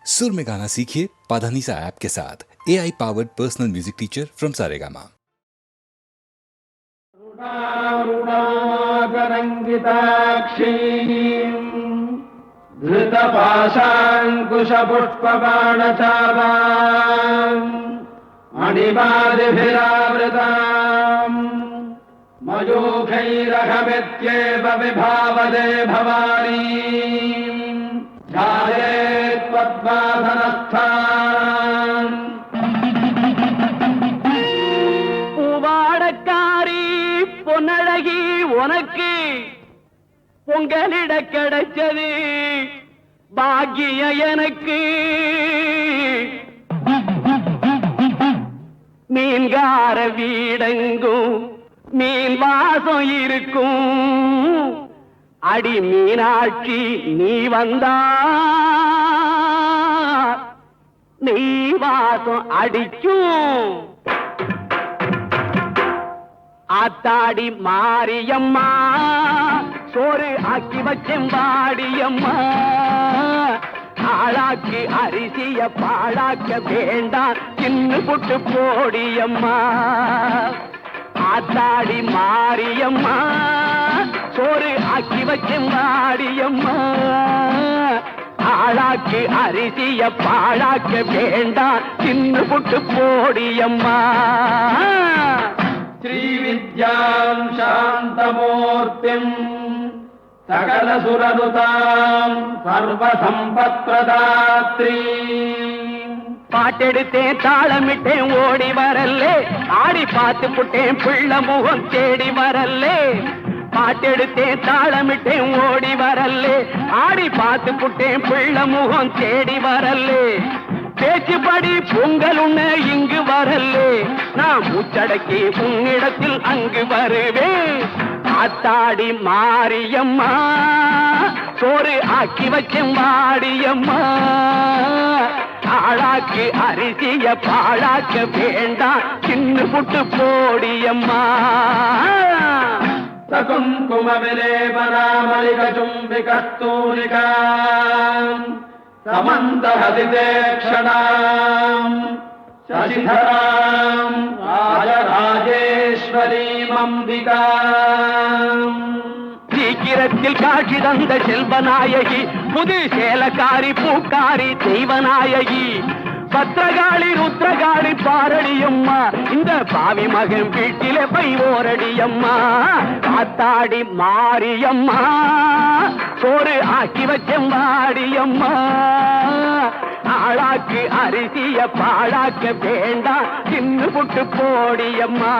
सुर में गाना सीखिए पाधानीसा ऐप के साथ। AI powered personal music teacher from Saregama. मणिमादिभिरावृताम् मयूखैरहमित्येव विभावदे भवानी ध्यायेत् पद्मासनस्थान् பூவாடக்காரி பொன்னழகி உனக்கு பொங்கலிட கிடைச்சது பாக்கிய எனக்கு மீன்கார வீடெங்கும் மீன் வாசம் இருக்கும் அடி மீனாட்சி நீ வந்தா நீ வாசம் அடிக்கும் ஆத்தாடி மாரியம்மா சோறு ஆக்கி வச்செம்பாடியம்மா ஆளாக்கி அரிசிய பாழாக்க வேண்டாம் சின்ன புட்டு போடியம்மா ஆத்தாடி மாரியம்மா சோறு ஆக்கி வச்செம்பாடியம்மா ஆளாக்கி அரிசிய பாழாக்க வேண்டாம் சின்ன புட்டு போடியம்மா श्रीविद्यां शान्तमूर्तिम् सकलसुरनुताम् सर्वसम्पत्प्रदात्री பாட்டெடுத்தேன் தாளமிட்டேன் ஓடி வரல்லே ஆடி பார்த்து புட்டேன் பிள்ளை முகம் தேடி வரல்லே பாட்டெடுத்தேன் தாளமிட்டேன் ஓடி வரல்லே ஆடி பார்த்து புட்டேன் பிள்ளை முகம் தேடி வரல்லே பேச்சுப்படி பொங்கல் உண்ண இங்கு வரல்லே நான் மூச்சடக்கி உன்னிடத்தில் அங்கு வருவேன் ஆத்தாடி மாரியம்மா சோறு ஆக்கி வச்சேன் வாடியம்மா ஆளாக்கு அரிசிய பாழாக்க வேண்டாம் சின்ன புட்டு போடியம்மா சகுங்கும விலேபனாமலிக சும்பிகஸ்தூரிகா समन्तहदितेक्षणाम् शशिधराम् राजराजेश्वरीमम्बिकाम् சீக்கிரத்தில் காட்சி தந்த செல்வநாயகி புது சேலக்காரி பூக்காரி தெய்வநாயகி பத்திரகாளி ருத்ரகாளி பாரடியம்மா இந்த பாவி மகன் வீட்டிலே பை ஓரடியம்மா ஆத்தாடி மாரியம்மா சோறு ஆக்கி வச்செம்பாடியம்மா ஆளாக்கு அரிசிய பாழாக்க வேண்டாம் சின்ன புட்டு போடியம்மா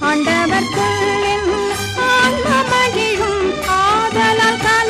ஆண்டவர்க்குள் ஆன்ம மகிழும் ஆதலால் கல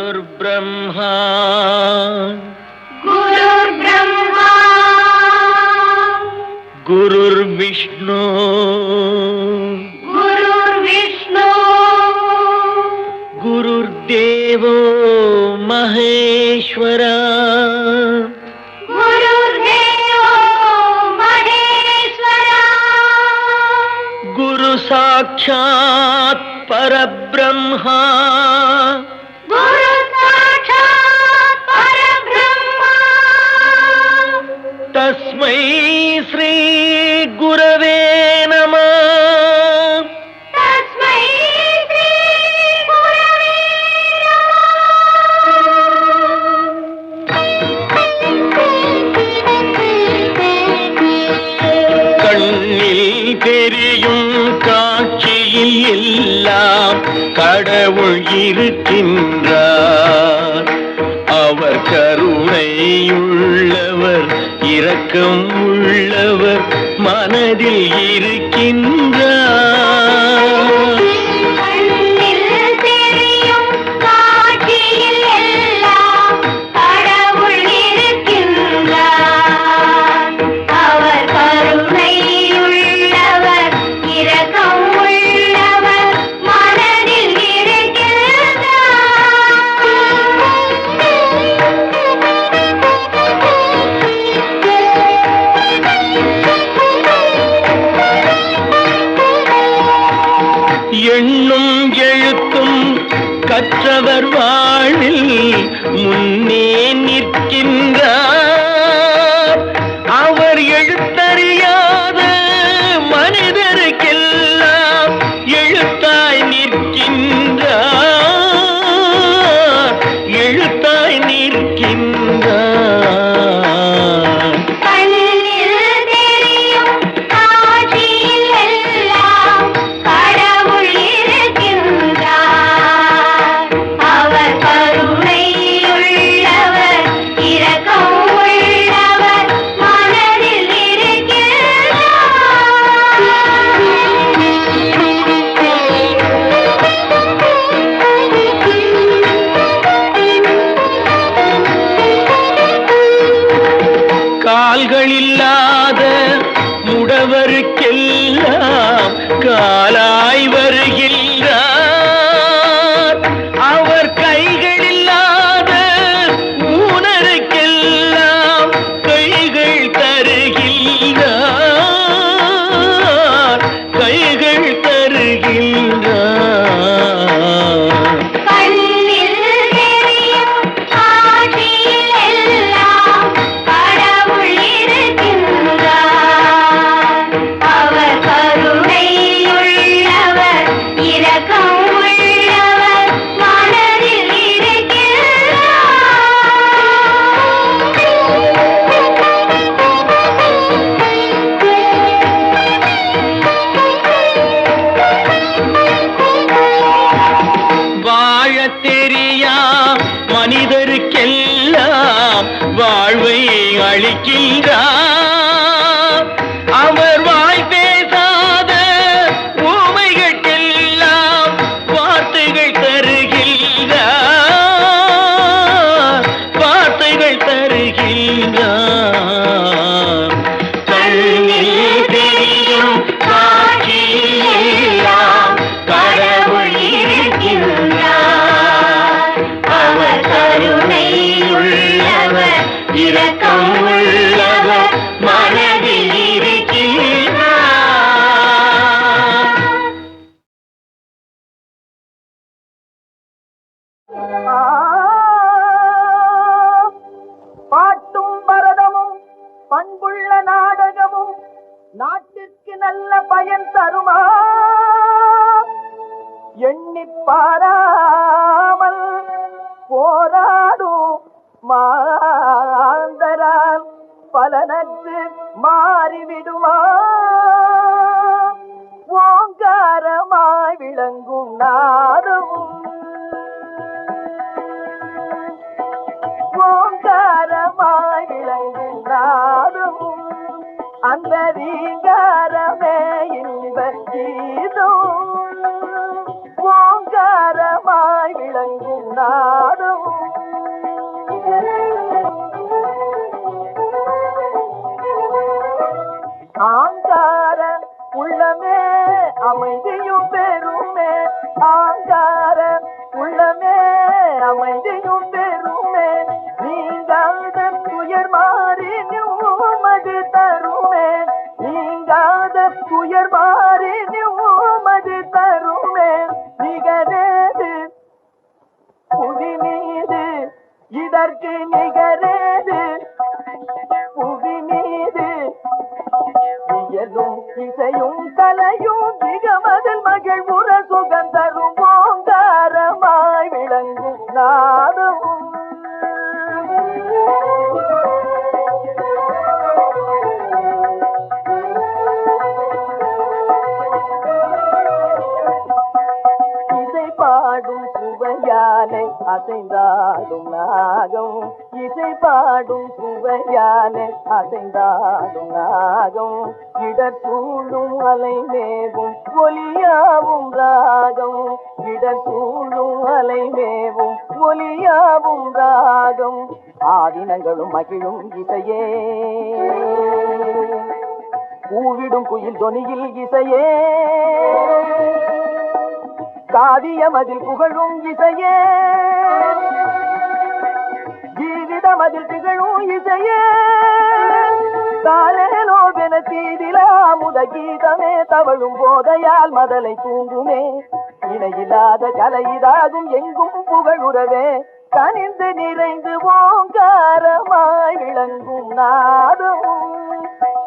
गुरुर्ब्रह्मा गुरुर्ब्रह्मा गुरुर्विष्णु गुरुर्विष्णु गुरुर्देवो महेश्वरा गुरुर्देवो महेश्वरा गुरु साक्षात् परब्रह्मा गुरु साक्षात् परब्रह्मा तस्मै श्री गुरवे नमः तस्मै श्री गुरवे கண்ணில் தெரியும் காட்சியில் எல்லாம் கடவுள் இருக்கின்றார். அவர் கருணையுள்ளவர், இரக்கம் உள்ளவர், மனதில் இருக்கின்றார். கண்ணில் தெரியும் காட்சியில் எல்லாம் கடவுள் இருக்கின்றார். அவர் கருணை உள்ளவர், இரக்கம் உள்ளவர், மனதில் எண்ணும் எழுத்தும் கற்றவர் வாழ்வில் முன்னே நிற்கின்றார். அவர் எழுத்தறியாத மனிதருக்கெல்லாம் எழுத்தாய் நிற்கின்றார், எழுத்தாய் நிற்கின்றார். கண்ணில் தெரியும் காட்சியில் எல்லாம் கடவுள் இருக்கின்றார். அவர் கருணை உள்ளவர், இரக்கம் உள்ளவர், மனதில் கால்களில்லாத முடவருக்கெல்லாம் காலாய் வருகின்றார். அவர் கைகளில்லாத ஊனருக்கெல்லாம் கைகள் தருகின்றார், கைகள் தருகின்றார். கண்ணில் தெரியும் காட்சியில் எல்லாம் கடவுள் இருக்கின்றார். அவர் கருணை உள்ளவர், இரக்கம் உள்ளவர், மனதில் வாழத் தெரியா மனிதருக்கெல்லாம் வாழ்வை அளிக்கின்றார். அவர் வாய் பேசாத ஊமைகளுக்கெல்லாம் வார்த்தைகள் தருகின்றார், வார்த்தைகள் தருகின்றார். கண்ணில் தெரியும் காட்சியில் எல்லாம் கடவுள் இருக்கின்றார். அவர் கருணை உள்ளவர், இரக்கம் உள்ளவர், மனதில் இருக்கின்றார். பாட்டும் பரதமும் பண்புள்ள நாடகமும் நாட்டிற்கு நல்ல பயன் தருமா? எண்ணிப் பாராமல் போராடும் மாந்தரால் பலனற்று மாறிவிடுமா? ஓங்காரமாய் விளங்கும் நாதமும் ஓங்காரமாய் விளங்கும் நாதமும் அந்த ரீங்காரமே இன்ப கீதம். ஓங்காரமாய் விளங்கும் நாதமும் உள்ளமே அமைதியும் பெருமே ஆங்கார உள்ளமே அமைதியும் பெருமே நீங்காத துயர் மாறி நிம்மதி தருமே நீங்காத துயர் மாறி நிம்மதி தருமே நிகரேது புவி மீது இதற்கு நிகரேது புவி மீது இயலும் இசையும் கலையும் மிகமதில் மகிழ்வுற சுகம் தரும் ஓங்காரமாய் விளங்கும் நாதமும் இசை பாடும் சுவையானை அசைந்தாடும் நாகம் இசை பாடும் சுவையானை அசைந்தாடும் நாகம் இடர் சூழும் அலை மேவும் ஒலியாவும் ராகம் இடர் சூழும் அலை மேவும் ஒலியாவும் ராகம் ஆதினங்களும் மகிழும் இசையே பூவிடும் குயில் தொனியில் இசையே காவியமதில் புகழும் இசையே ஜீவிதமதில் திகழும் இசையே காலேலோவென தீதிலா முத கீதமே தவழும் போதையால் மதலை தூங்குமே இணையில்லாத கலையிதாகும் எங்கும் புகழுறவே கனிந்து நிறைந்து ஓங்காரமாய் விளங்கும் நாதம்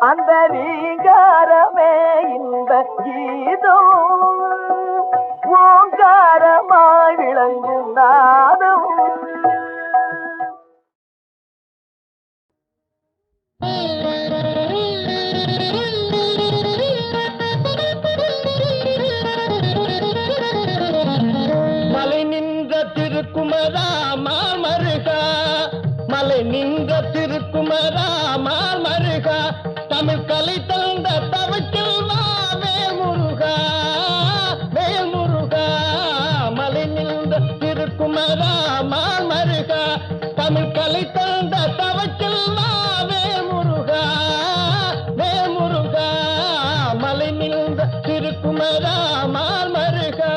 அந்த ரீங்காரமே இந்த கீதம் ஓங்காரமாய் விளங்கும் நாதம் மலை நின்ற திருக்குமரா மாமருகா மலை நின்ற திருக்குமரா மாமருகா தமிழ் கலை தந்த தவத்தில் வேல் முருகா வேல் முருகா மலை நின்ற திருக்குமரா மாமருகா தமிழ் கலை தந்த தவத்தில் வேல் முருகா வேல் முருகா மலை நின்ற திருக்குமரா மாமருகா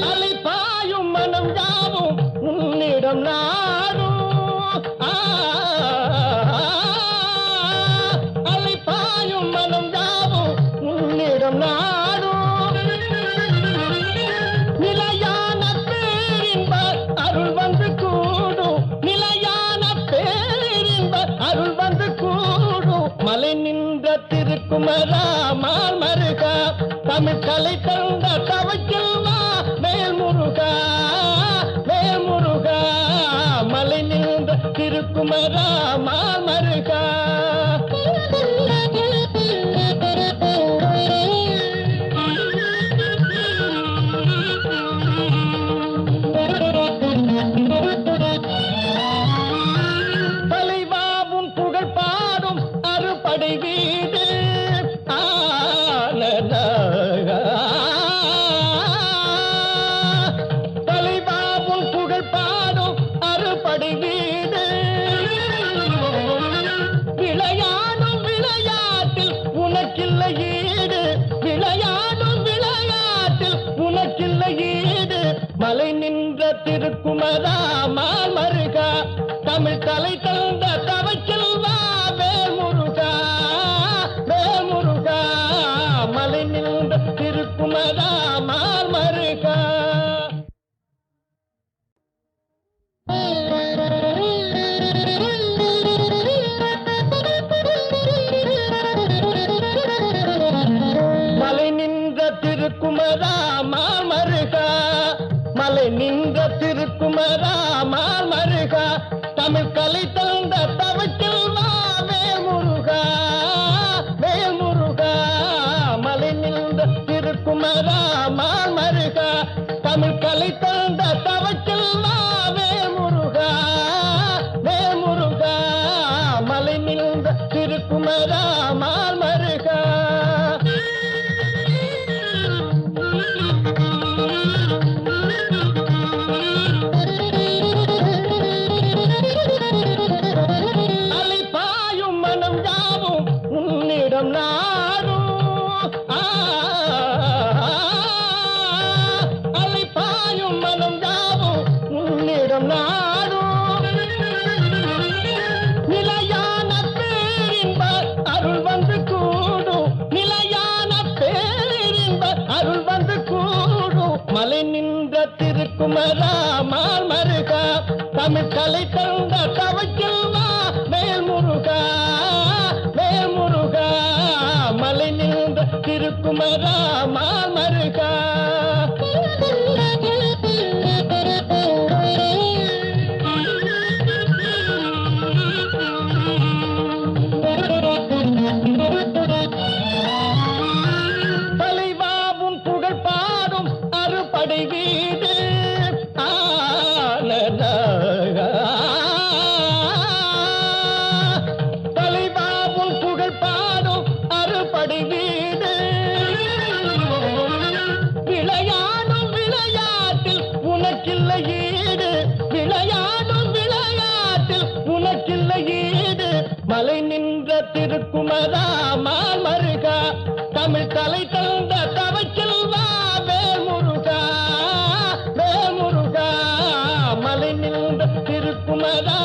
அலைபாயும் மனம் யாவும் உன்னிடம் நாடும் அலைபாயும் மனம் யாவும் உன்னிடம் நாடும் நிலையான பேரின்ப அருள் வந்து கூடும் நிலையான பேரின்ப அருள் வந்து கூடும் மலை நின்ற திருக்குமரா மாமருகா தமிழ் கலை தந்த தவத்தில் வேல் முருகா வேல் முருகா மலை நின்ற திருக்குமரா மாமருகா தலைவாவும் புகழ் பாடும் அறுபடை வீடு தலைவாவும் புகழ் பாடும் அறுபடை வீடு விளையாடும் விளையாட்டில் உனக்கில்லை ஈடு விளையாடும் விளையாட்டில் உனக்கில்லை ஈடு மலை நின்ற திருக்குமரா மாமருகா தமிழ் தலை தந்த தவச்செல்வா வேல் முருகா வேல் முருகா மலை நின்ற திருக்குமரா மாமருகா மலை நின்ற திருக்குமரா மாமருகா மலை நின்ற திருக்குமரா மாமருகா தமிழ் கலை தந்த தவத்தில் வேல் முருகா வேல் முருகா மலை நின்ற திருக்குமரா மாமருகா தமிழ் கலை தந்த தவத்தில் வேல் முருகா வேல் முருகா மலை நின்ற திருக்குமரா மாமருகா நாடும் நிலையான பேரின்ப அருள் வந்து கூடும் நிலையான பேரின்ப அருள் வந்து கூடும் மலை நின்ற திருக்குமரா மால் மருகா தமிழ் கலை தந்த தவக்கில்வா மேல் முருகா மலை நின்ற திருக்குமரா மால் மருகா தலைவாவும் புகழ் பாடும் அறுபடை வீடு தலைவாவும் புகழ் பாடும் அறுபடை வீடு விளையாடும் விளையாட்டில் உனக்கில்லை ஈடு விளையாடும் விளையாட்டில் உனக்கில்லை ஈடு மலை நின்ற திருக்குமரா மால் மருகா தமிழ் தலை தந்த தவச்செல்வா வேல் முருகா மலை நின்ற திருக்குமரா